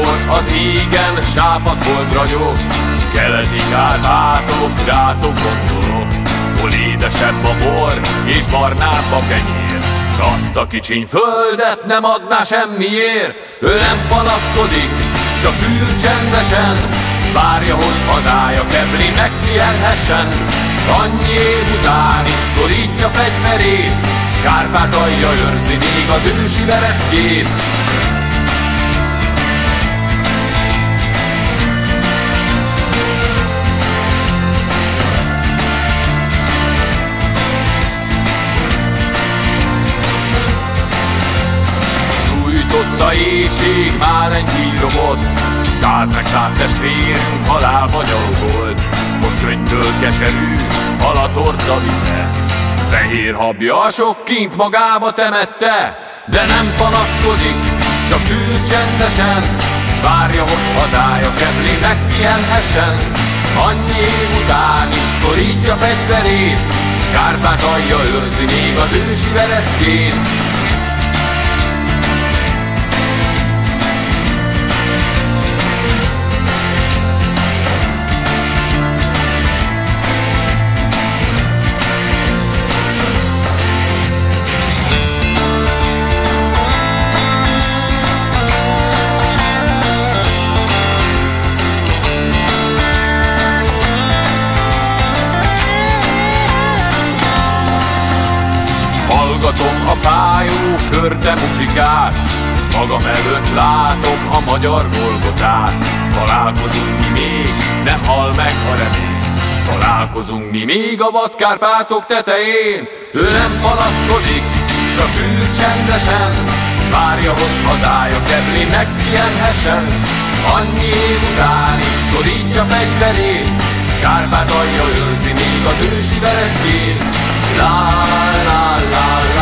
volt az égen, sápadt volt ragyog, keleti Kárpátok, rátok gondolok. Hol édesebb a bor, és barnább a kenyér, azt a kicsiny földet nem adná semmiért. Ő nem panaszkodik, csak ül csendesen, várja, hogy hazája kebli megpihenhessen. Annyi év után is szorítja fegyverét, Kárpátalja őrzi még az ősi vereckét. Sújtott a éjség, már enyhíj robot, 100 meg 100 testvérünk halálba gyalogolt. Most könyvből keserű, hal a torca vize, fehér habja a sok kint magába temette. De nem panaszkodik, csak ül csendesen, várja, hogy hazája kebli megpihenhessen. Annyi év után is szorítja fegyverét, Kárpátalja őrzi még az ősi vereckét. Hallgatom a fájó körte muzsikát, magam előtt látom a magyar Golgotát. Találkozunk mi még, nem hal meg a remény, találkozunk mi még a vad Kárpátok tetején. Ő nem panaszkodik, csak ül csendesen, várja, hogy hazája kebli megpihenhessen. Annyi év után is szorítja fegyverét, Kárpátalja őrzi még az ősi vereckét. La la la la.